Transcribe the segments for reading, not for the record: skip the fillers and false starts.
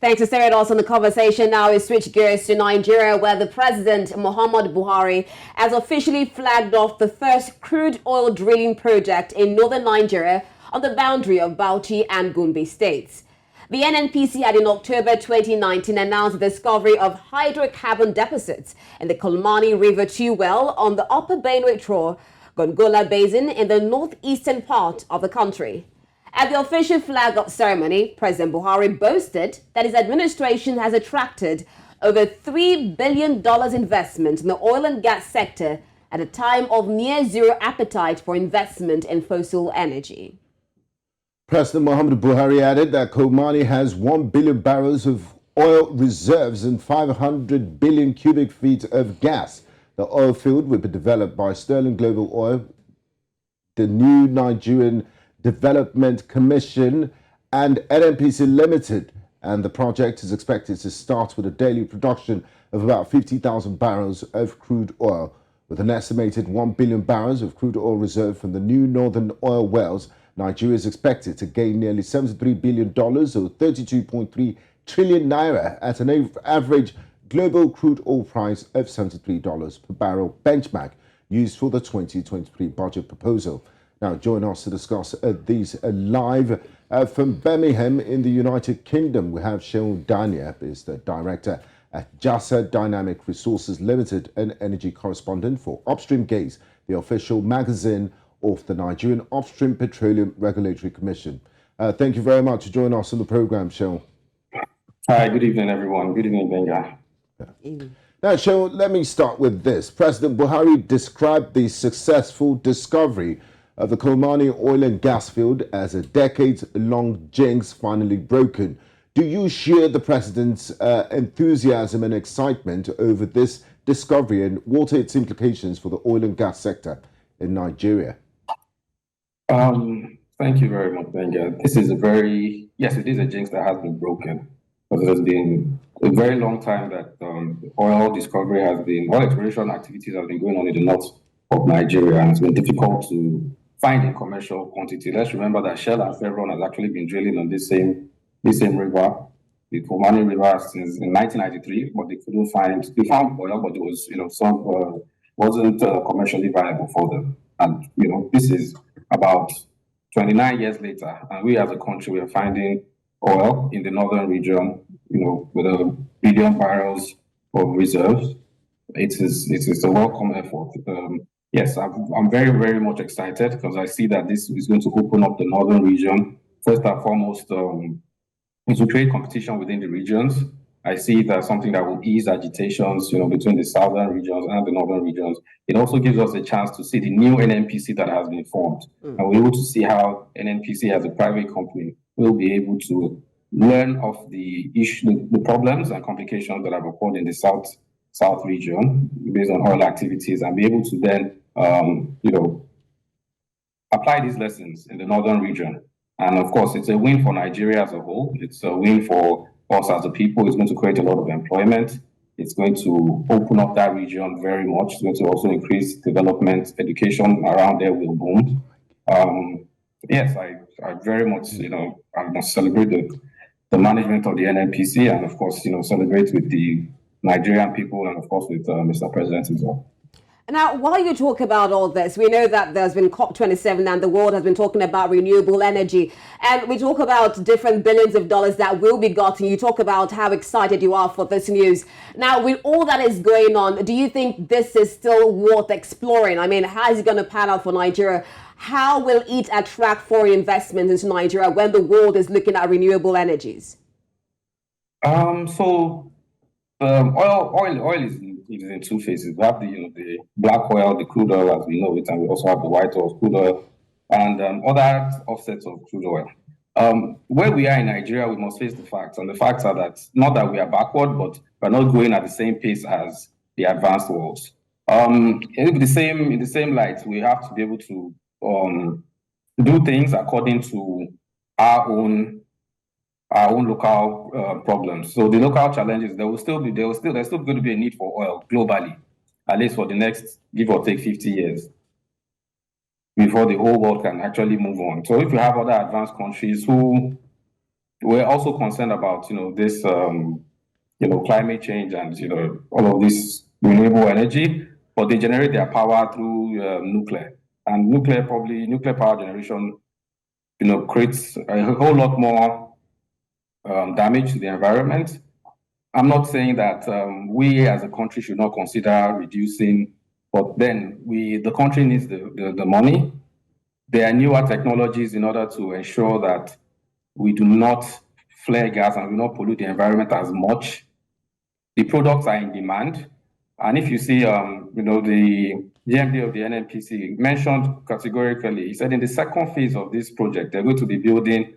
Thanks for staying with us on the conversation. Now we switch gears to Nigeria, where the President, Muhammadu Buhari, has officially flagged off the first crude oil drilling project in northern Nigeria on the boundary of Bauchi and Gombe States. The NNPC had in October 2019 announced the discovery of hydrocarbon deposits in the Kolmani River II Well on the Upper Benue Trough, Gongola Basin in the northeastern part of the country. At the official flag-up ceremony, President Buhari boasted that his administration has attracted over $3 billion investment in the oil and gas sector at a time of near-zero appetite for investment in fossil energy. President Muhammadu Buhari added that Kolmani has 1 billion barrels of oil reserves and 500 billion cubic feet of gas. The oil field will be developed by Sterling Global Oil, the new Nigerian Development Commission and NNPC Limited, and the project is expected to start with a daily production of about 50,000 barrels of crude oil. With an estimated 1 billion barrels of crude oil reserve from the new northern oil wells, Nigeria is expected to gain nearly $73 billion or 32.3 trillion naira at an average global crude oil price of $73 per barrel benchmark used for the 2023 budget proposal. Now, join us to discuss these live from Birmingham in the United Kingdom. We have Seun, Dania, is the director at JASAAD Dynamic Resources Limited and energy correspondent for Upstream, the official magazine of the Nigerian Upstream Petroleum Regulatory Commission. Thank you very much for joining us on the program, Seun. Hi, good evening, everyone. Good evening, Gbenga. Now, Seun, let me start with this. President Buhari described the successful discovery of the Kolmani oil and gas field as a decades-long jinx finally broken. Do you share the president's enthusiasm and excitement over this discovery, and what are its implications for the oil and gas sector in Nigeria? Thank you very much, Benga. This is yes, it is a jinx that has been broken. Because it has been a very long time that oil exploration activities have been going on in the north of Nigeria, and it's been difficult to find in commercial quantity. Let's remember that Shell and Chevron has actually been drilling on this same river, the Kolmani River, since in 1993, but they found oil, but it was, wasn't commercially viable for them. And, this is about 29 years later, and we as a country, we are finding oil in the northern region, with 1 billion barrels of reserves. It is a welcome effort. Yes, I'm very, very much excited because I see that this is going to open up the northern region. First and foremost, it will create competition within the regions. I see it as something that will ease agitations, between the southern regions and the northern regions. It also gives us a chance to see the new NNPC that has been formed. And we're able to see how NNPC as a private company will be able to learn of the problems and complications that have occurred in the south region based on oil activities, and be able to then, apply these lessons in the northern region. And of course, it's a win for Nigeria as a whole. It's a win for us as a people. It's going to create a lot of employment. It's going to open up that region very much. It's going to also increase development, education around there will boom. Yes, I very much, I must celebrate the management of the NNPC, and of course, celebrate with the Nigerian people, and of course with Mr. President as well. Now, while you talk about all this, we know that there's been COP27 and the world has been talking about renewable energy. And we talk about different billions of dollars that will be gotten. You talk about how excited you are for this news. Now, with all that is going on, do you think this is still worth exploring? I mean, how is it going to pan out for Nigeria? How will it attract foreign investment into Nigeria when the world is looking at renewable energies? Oil is in two phases. We have the black oil, the crude oil as we know it, and we also have the white oil, crude oil, and other offsets of crude oil. Where we are in Nigeria, we must face the facts, and the facts are that not that we are backward, but we're not going at the same pace as the advanced worlds. In the same light, we have to be able to do things according to our own local problems. So the local challenges, there's still going to be a need for oil globally, at least for the next, give or take 50 years, before the whole world can actually move on. So if you have other advanced countries who we're also concerned about, this, climate change and, all of this renewable energy, but they generate their power through nuclear. And nuclear power generation, creates a whole lot more damage to the environment. I'm not saying that we as a country should not consider reducing, but then the country needs the money. There are newer technologies in order to ensure that we do not flare gas and do not pollute the environment as much. The products are in demand. And if you see, the GMD of the NNPC mentioned categorically, he said in the second phase of this project, they're going to be building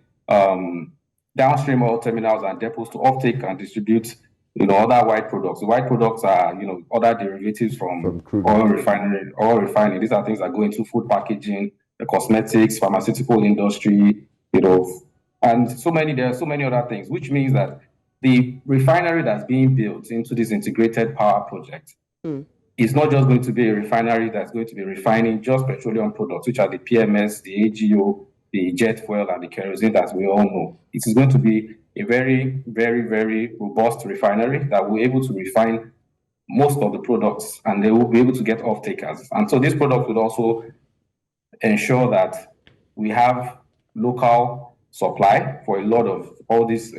downstream oil terminals and depots to offtake and distribute, other white products. The white products are, other derivatives from oil refining. These are things that go into food packaging, the cosmetics, pharmaceutical industry, and there are so many other things, which means that the refinery that's being built into this integrated power project is not just going to be a refinery that's going to be refining just petroleum products, which are the PMS, the AGO, the jet fuel, and the kerosene, as we all know. It is going to be a very, very, very robust refinery that will be able to refine most of the products, and they will be able to get off-takers. And so this product will also ensure that we have local supply for a lot of these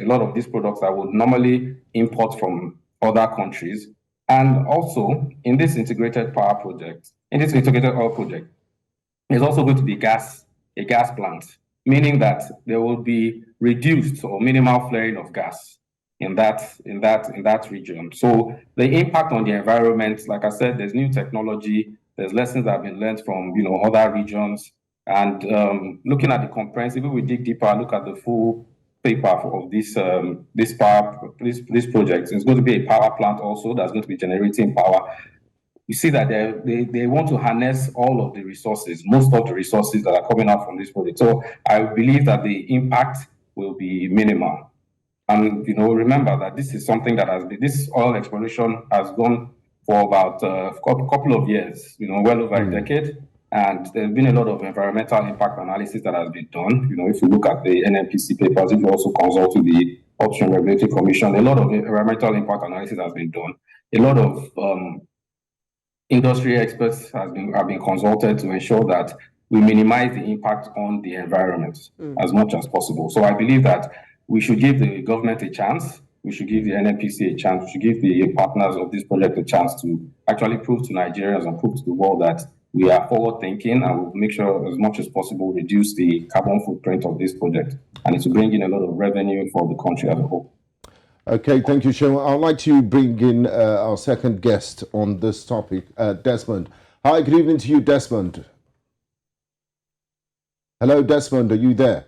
products that would normally import from other countries. And also in this integrated oil project, there's also going to be a gas plant, meaning that there will be reduced or minimal flaring of gas in that region. So the impact on the environment, like I said, there's new technology, there's lessons that have been learned from other regions. And looking at the comprehensive, if we dig deeper, look at the full paper of this project, it's going to be a power plant also that's going to be generating power. You see that they want to harness all of the resources, most of the resources that are coming out from this project. So I believe that the impact will be minimal. And remember that this is something that this oil exploration has gone for about a couple of years, well over a decade. And there's been a lot of environmental impact analysis that has been done. If you look at the NNPC papers, if you also consult with the Upstream Regulatory Commission, a lot of environmental impact analysis has been done. A lot of industry experts have been consulted to ensure that we minimize the impact on the environment as much as possible. So I believe that we should give the government a chance. We should give the NNPC a chance. We should give the partners of this project a chance to actually prove to Nigerians and prove to the world that we are forward-thinking and we'll make sure as much as possible reduce the carbon footprint of this project. And it will bring in a lot of revenue for the country as a whole. Okay, thank you, Seun. I'd like to bring in our second guest on this topic, Desmond. Hi, good evening to you, Desmond. Hello, Desmond, are you there?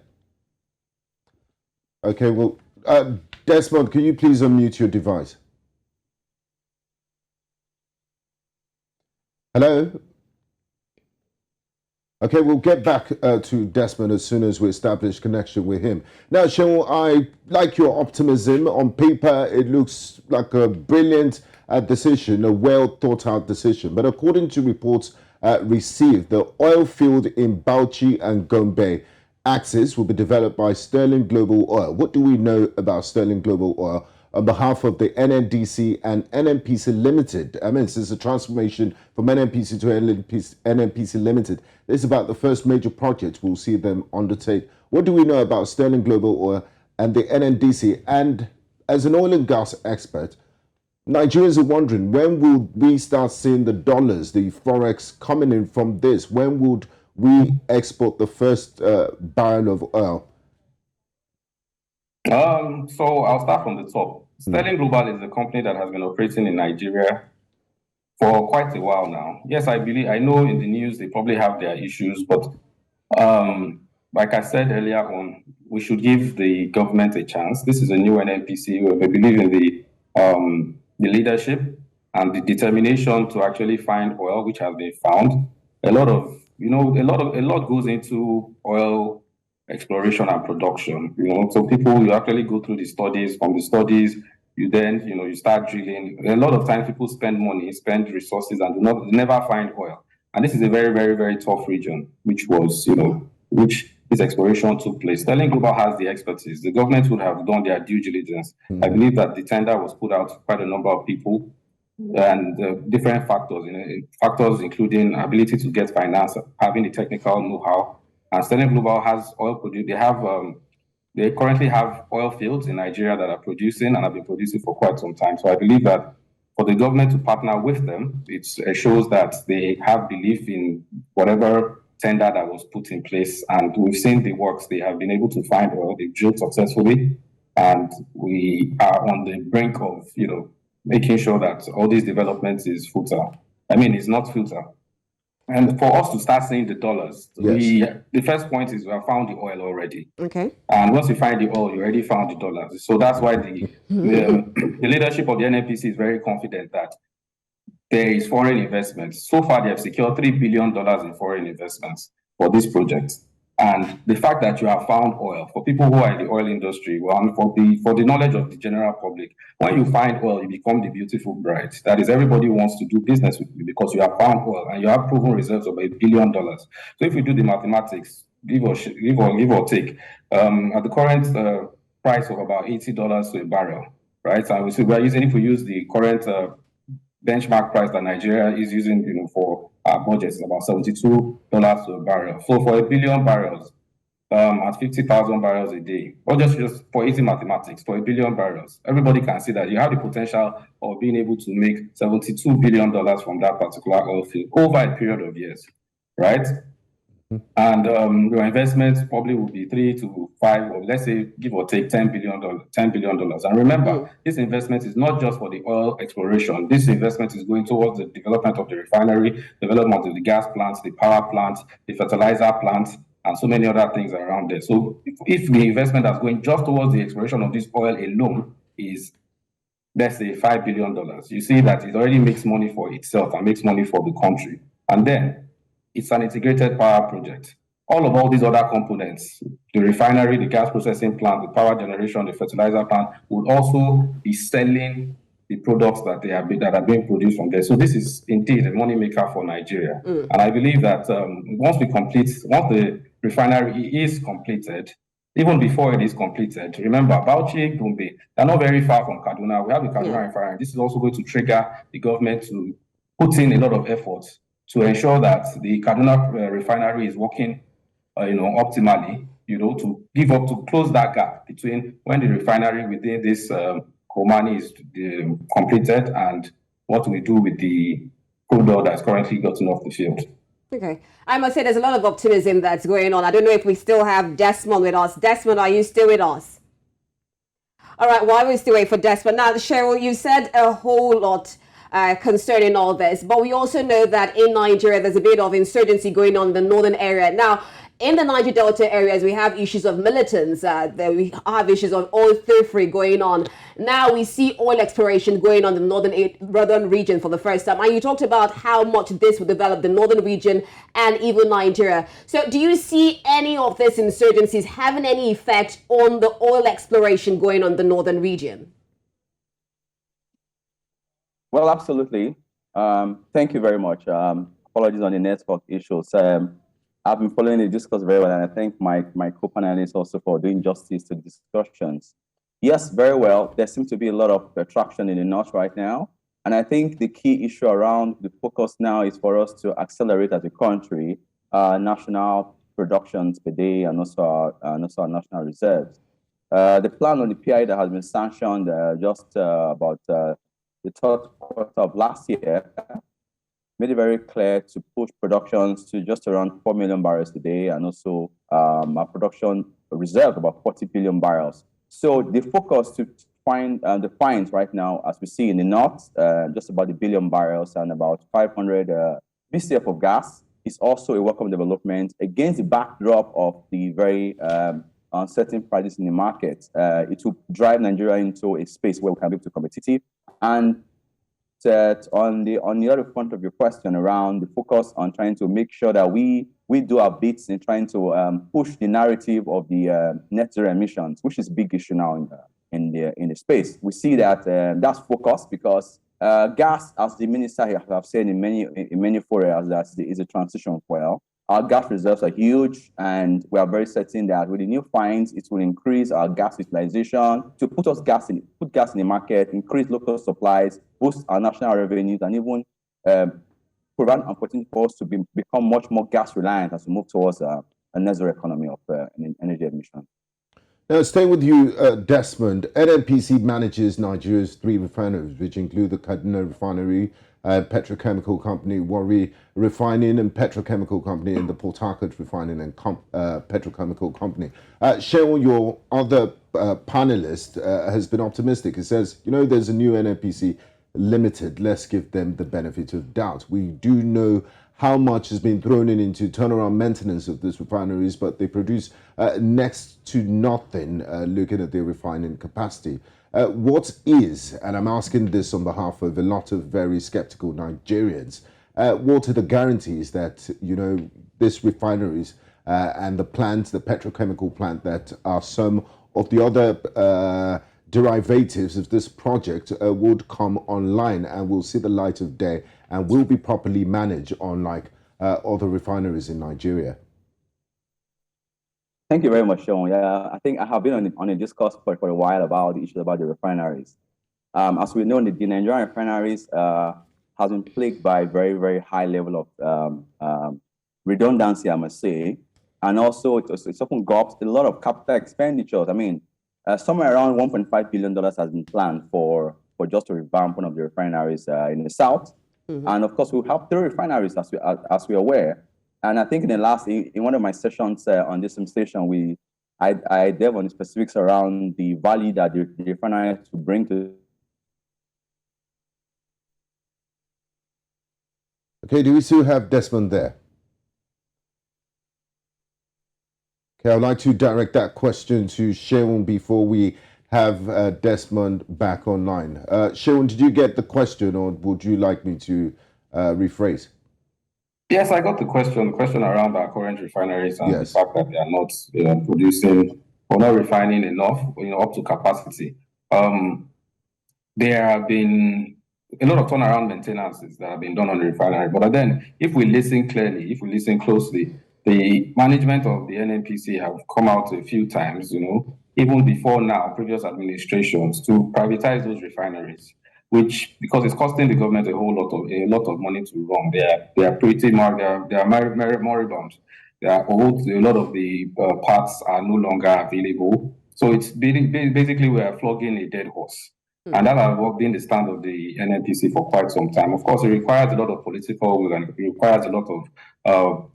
Okay, well, Desmond, can you please unmute your device? Hello? Okay, we'll get back to Desmond as soon as we establish connection with him. Now, Seun, I like your optimism. On paper, it looks like a brilliant decision, a well thought out decision. But according to reports received, the oil field in Bauchi and Gombe axis will be developed by Sterling Global Oil. What do we know about Sterling Global Oil on behalf of the NNDC and NNPC Limited? I mean, since the transformation from NNPC to NNPC Limited, this is about the first major project we'll see them undertake. What do we know about Sterling Global Oil and the NNDC? And as an oil and gas expert, Nigerians are wondering, when will we start seeing the dollars, the forex coming in from this? When would we export the first barrel of oil? So I'll start from the top. Sterling Global is a company that has been operating in Nigeria for quite a while now. Yes, I know in the news they probably have their issues, but like I said earlier on, we should give the government a chance. This is a new NNPC where we believe in the leadership and the determination to actually find oil, which has been found. A lot goes into oil exploration and production. So you actually go through the studies. From the studies, you then you start drilling. A lot of times people spend money, spend resources, and never find oil. And this is a very, very, very tough region, which this exploration took place. Sterling Global has the expertise. The government would have done their due diligence. I believe that the tender was put out to quite a number of people and different factors, factors including ability to get finance, having the technical know-how. And Sterling Global has oil produce. They currently have oil fields in Nigeria that are producing and have been producing for quite some time. So I believe that for the government to partner with them, it shows that they have belief in whatever tender that was put in place. And we've seen the works. They have been able to find oil. They've drilled successfully. And we are on the brink of, making sure that all these developments is futile. I mean, it's not futile. And for us to start seeing the dollars, yes. The first point is we have found the oil already. Okay. And once you find the oil, you already found the dollars. So that's why the leadership of the NNPC is very confident that there is foreign investment. So far, they have secured $3 billion in foreign investments for this project. And the fact that you have found oil, for people who are in the oil industry, and for the knowledge of the general public, when you find oil, you become the beautiful bride. That is, everybody wants to do business with you because you have found oil and you have proven reserves of $1 billion. So if you do the mathematics, give or take, at the current price of about $80 to a barrel, right? And if we use the current benchmark price that Nigeria is using, for our budget, is about $72 to a barrel. So for 1 billion barrels, at 50,000 barrels a day, or just for easy mathematics, for 1 billion barrels, everybody can see that you have the potential of being able to make $72 billion from that particular oil field over a period of years, right? And your investment probably will be 3 to 5, or let's say, give or take $10 billion. And remember, this investment is not just for the oil exploration. This investment is going towards the development of the refinery, development of the gas plants, the power plants, the fertilizer plants, and so many other things around there. So if the investment that's going just towards the exploration of this oil alone is, let's say, $5 billion, you see that it already makes money for itself and makes money for the country. And then it's an integrated power project. All these other components, the refinery, the gas processing plant, the power generation, the fertilizer plant, will also be selling the products that are being produced from there. So this is indeed a money maker for Nigeria. And I believe that once the refinery is completed, even before it is completed, remember, Bauchi and Gombe, they're not very far from Kaduna. We have the Kaduna refinery. This is also going to trigger the government to put in a lot of efforts to ensure that the Kaduna refinery is working, optimally, to close that gap between when the refinery within this Kolmani is completed and what we do with the crude oil that's currently gotten off the field. Okay. I must say there's a lot of optimism that's going on. I don't know if we still have Desmond with us. Desmond, are you still with us? All right, while we still wait for Desmond. Now, Cheryl, you said a whole lot concerning all this, but we also know that in Nigeria there's a bit of insurgency going on in the northern area. Now, in the Niger Delta areas, we have issues of militants, we have issues of oil thievery going on. Now we see oil exploration going on in the northern region for the first time. And you talked about how much this will develop the northern region and even Nigeria. So do you see any of these insurgencies having any effect on the oil exploration going on in the northern region? Well, absolutely. Thank you very much. Apologies on the network issues. I've been following the discourse very well, and I thank my co-panelists also for doing justice to the discussions. Yes, very well. There seems to be a lot of traction in the north right now, and I think the key issue around the focus now is for us to accelerate as a country national productions per day and also our national reserves. The plan on the PI that has been sanctioned just about the third quarter of last year made it very clear to push productions to just around 4 million barrels a day, and also our production reserve about 40 billion barrels. So the focus to find the finds right now, as we see in the north, just about 1 billion barrels and about 500 BCF of gas, is also a welcome development against the backdrop of the very uncertain prices in the market. It will drive Nigeria into a space where we can be too competitive. And that on the other front of your question around the focus on trying to make sure that we do our bits in trying to push the narrative of the net zero emissions, which is a big issue now in the space. We see that that's focused because gas, as the minister have said in many forums, that is a transition fuel. Our gas reserves are huge, and we are very certain that with the new finds, it will increase our gas utilization to put gas in the market, increase local supplies, boost our national revenues, and even provide an opportunity for us to become much more gas reliant as we move towards a net zero economy of energy emission. Now, staying with you, Desmond, NNPC manages Nigeria's 3 refineries, which include the Kaduna Refinery, Petrochemical Company, Warri Refining and Petrochemical Company, and the Port Harcourt Refining and Petrochemical Company. Seun, your other panelist, has been optimistic. He says, you know, there's a new NNPC Limited. Let's give them the benefit of doubt. We do know how much has been thrown into turnaround maintenance of these refineries, but they produce next to nothing looking at their refining capacity. What is, and I'm asking this on behalf of a lot of very skeptical Nigerians, what are the guarantees that, you know, these refineries and the plants, the petrochemical plant that are some of the other derivatives of this project would come online and will see the light of day and will be properly managed, unlike other refineries in Nigeria? Thank you very much, Seun. Yeah, I think I have been on a discourse for a while about the issues about the refineries. As we know, the Nigerian refineries has been plagued by very, very high level of redundancy, I must say, and also it's often got a lot of capital expenditures. I mean, somewhere around $1.5 billion has been planned for just to revamp one of the refineries in the south. Mm-hmm. And of course, we have 3 refineries, as we're aware. And I think in one of my sessions on this station, I delve on the specifics around the value that the refinery to bring to. Okay, do we still have Desmond there? Okay, I'd like to direct that question to Seun before we have Desmond back online. Seun, did you get the question, or would you like me to rephrase? Yes, I got the question. The question around our current refineries and the fact that they are not producing or not refining enough, up to capacity. There have been a lot of turnaround maintenances that have been done on the refinery. But then, if we listen clearly, if we listen closely, the management of the NNPC have come out a few times, even before now, previous administrations, to privatize those refineries, which, because it's costing the government a lot of money to run. They are pretty moribund. They are old. A lot of the parts are no longer available. So it's basically we are flogging a dead horse. And that has been the stand of the NNPC for quite some time. Of course, it requires a lot of political will, and it requires a lot of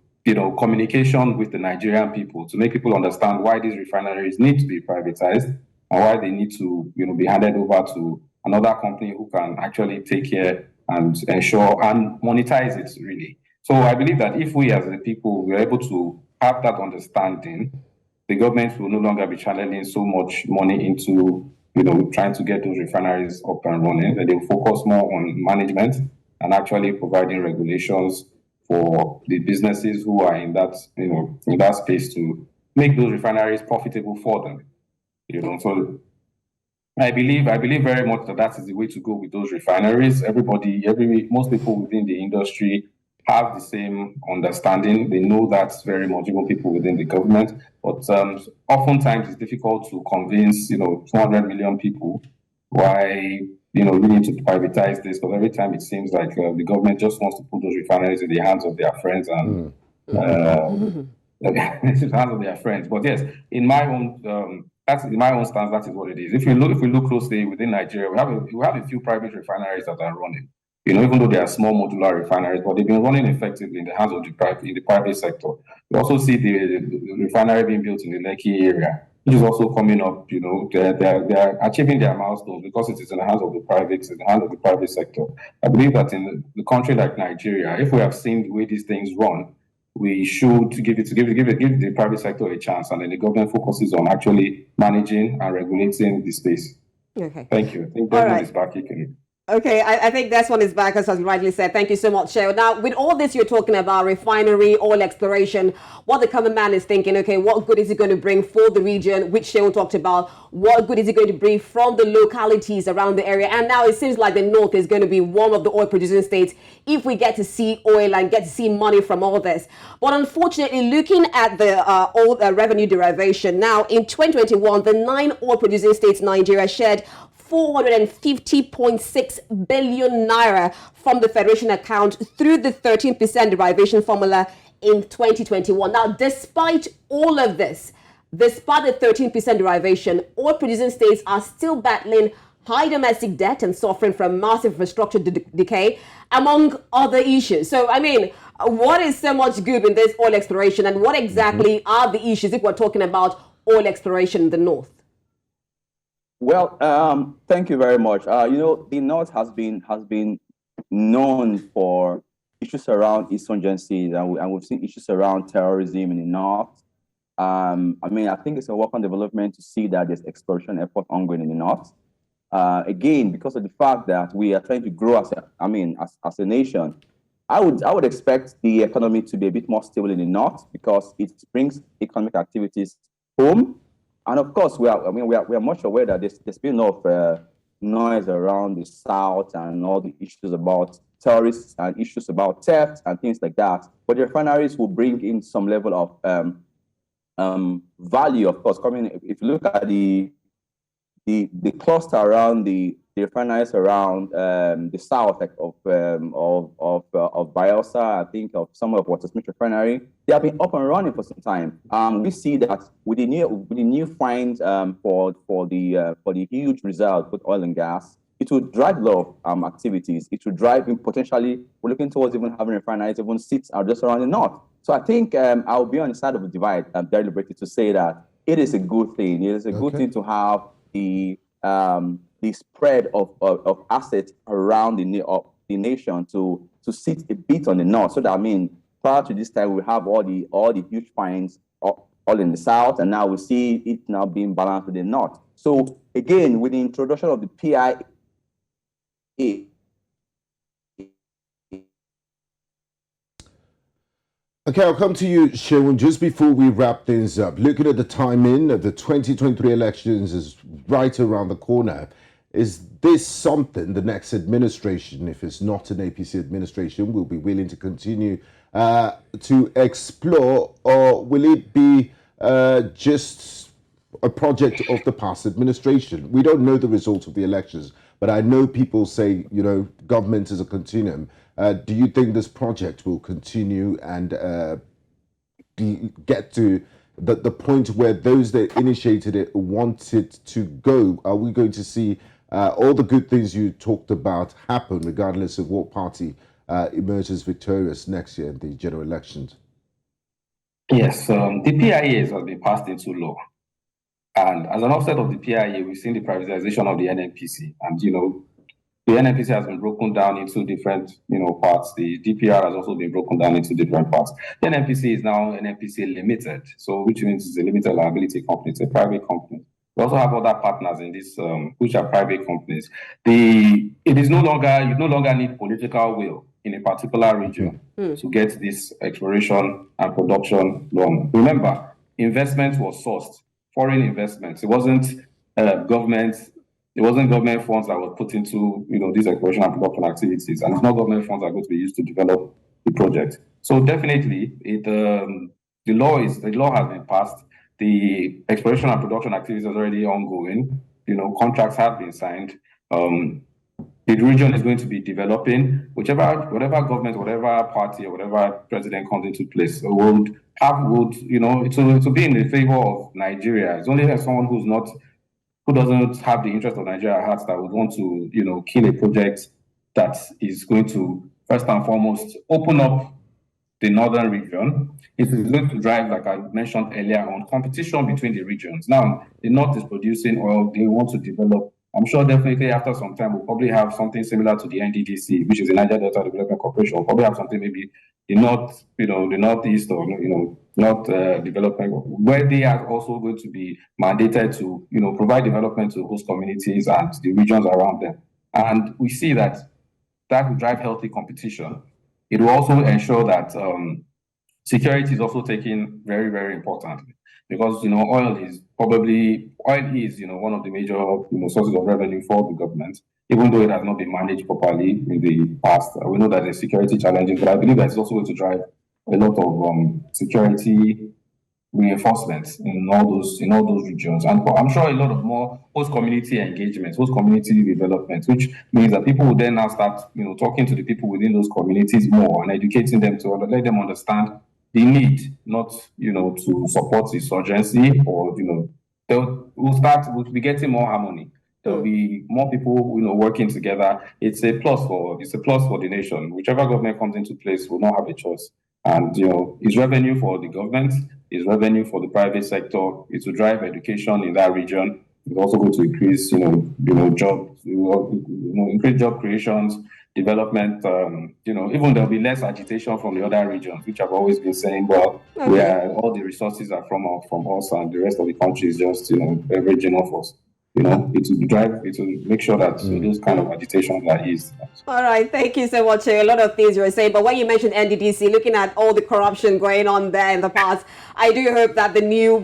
communication with the Nigerian people to make people understand why these refineries need to be privatized and why they need to be handed over to another company who can actually take care and ensure and monetize it, really. So I believe that if we as the people were able to have that understanding, the government will no longer be channeling so much money into trying to get those refineries up and running, and they will focus more on management and actually providing regulations for the businesses who are in that, in that space to make those refineries profitable for them. So I believe very much that is the way to go with those refineries. Most people within the industry have the same understanding. They know that very much, even people within the government. But oftentimes it's difficult to convince, 200 million people why, we need to privatize this. Because every time it seems like the government just wants to put those refineries in the hands of their friends and in the hands of their friends. But yes, in my own stance, that is what it is. If we look closely within Nigeria, we have a few private refineries that are running. Even though they are small modular refineries, but they've been running effectively in the hands of the private sector. We also see the refinery being built in the Lekki area, which is also coming up. They are achieving their milestones because it is in the hands of the private sector. I believe that in the country like Nigeria, if we have seen the way these things run, we should give the private sector a chance, and then the government focuses on actually managing and regulating the space. Okay. Thank you. I think Desmond is back. Okay, I think this one is back, as rightly said. Thank you so much, Seun. Now, with all this you're talking about, refinery, oil exploration, what the common man is thinking, okay, what good is it going to bring for the region, which Seun talked about? What good is it going to bring from the localities around the area? And now it seems like the North is going to be one of the oil-producing states if we get to see oil and get to see money from all this. But unfortunately, looking at the oil revenue derivation, now in 2021, the 9 oil-producing states in Nigeria shared 450.6 billion naira from the Federation account through the 13% derivation formula in 2021. Now, despite all of this, despite the 13% derivation, oil producing states are still battling high domestic debt and suffering from massive infrastructure decay, among other issues. So, I mean, what is so much good in this oil exploration, and what exactly are the issues if we're talking about oil exploration in the North? Well, thank you very much. The North has been known for issues around insurgencies, and we've seen issues around terrorism in the North. I think it's a welcome development to see that there's exploration effort ongoing in the North. Again, because of the fact that we are trying to grow as a nation, I would expect the economy to be a bit more stable in the North because it brings economic activities home. And of course, we are much aware that there's been a lot of noise around the South and all the issues about terrorists and issues about theft and things like that. But the refineries will bring in some level of value, of course. If you look at the cluster around the refineries around the south, like of Bayelsa, I think of some of Watersmith Refinery, they have been up and running for some time. We see that with the new finds for the huge reserves with oil and gas, it will drive a lot of activities. It will drive potentially. We're looking towards even having refineries even sit just around the north. So I think I'll be on the side of the divide. I'm very liberated to say that it is a good thing. It is a good thing to have the spread of assets around the nation to sit a bit on the north. So that prior to this time we have all the huge finds all in the south, and now we see it now being balanced with the north. So again, with the introduction of the PIA. Okay, I'll come to you, Seun, just before we wrap things up. Looking at the timing of the 2023 elections is right around the corner. Is this something the next administration, if it's not an APC administration, will be willing to continue to explore, or will it be just a project of the past administration? We don't know the result of the elections, but I know people say, government is a continuum. Do you think this project will continue and get to the point where those that initiated it want it to go? Are we going to see all the good things you talked about happen, regardless of what party emerges victorious next year in the general elections? Yes, the PIA has been passed into law. And as an offset of the PIA, we've seen the privatization of the NNPC. And, the NNPC has been broken down into different, parts. The DPR has also been broken down into different parts. The NNPC is now NNPC Limited, so which means it's a limited liability company. It's a private company. We also have other partners in this, which are private companies. You no longer need political will in a particular region to get this exploration and production done. Remember, investment was sourced, foreign investments. It wasn't government. It wasn't government funds that were put into these exploration and production activities, and it's not government funds that are going to be used to develop the project. So definitely, the law has been passed. The exploration and production activities are already ongoing. Contracts have been signed. The region is going to be developing. Whatever government, whatever party, or whatever president comes into place it will be in the favor of Nigeria. It's only someone who doesn't have the interest of Nigeria at heart that would want to, kill a project that is going to, first and foremost, open up the northern region. It is going to drive, like I mentioned earlier, on competition between the regions. Now, the north is producing oil, they want to develop. I'm sure definitely after some time, we'll probably have something similar to the NDDC, which is the Niger Delta Development Corporation. We'll probably have something maybe the north, the northeast, or not development, where they are also going to be mandated to provide development to host communities and the regions around them. And we see that will drive healthy competition. It will also ensure that security is also taken very, very importantly, because oil is one of the major sources of revenue for the government, even though it has not been managed properly in the past. We know that there's security challenges, but I believe that it's also going to drive a lot of security reinforcements in all those regions, and I'm sure a lot of more host community engagements, host community development, which means that people will then now start talking to the people within those communities more and educating them to let them understand the need not to support insurgency, or we'll be getting more harmony. There'll be more people working together. It's a plus for the nation. Whichever government comes into place will not have a choice. And it's revenue for the government, it's revenue for the private sector. It will drive education in that region. It's also going to increase increase job creations, development. Even there'll be less agitation from the other regions, which I've always been saying. Well, where all the resources are from us, and the rest of the country is just averaging off us. It will make sure that those kind of agitations are eased. All right, thank you so much. A lot of things you were saying, but when you mentioned NDDC, looking at all the corruption going on there in the past, I do hope that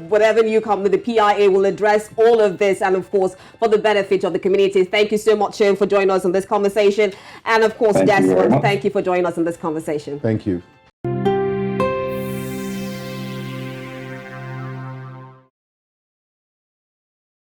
whatever new company, the PIA, will address all of this, and of course, for the benefit of the community. Thank you so much, Seun, for joining us in this conversation. And of course, Desmond, thank you for joining us in this conversation. Thank you.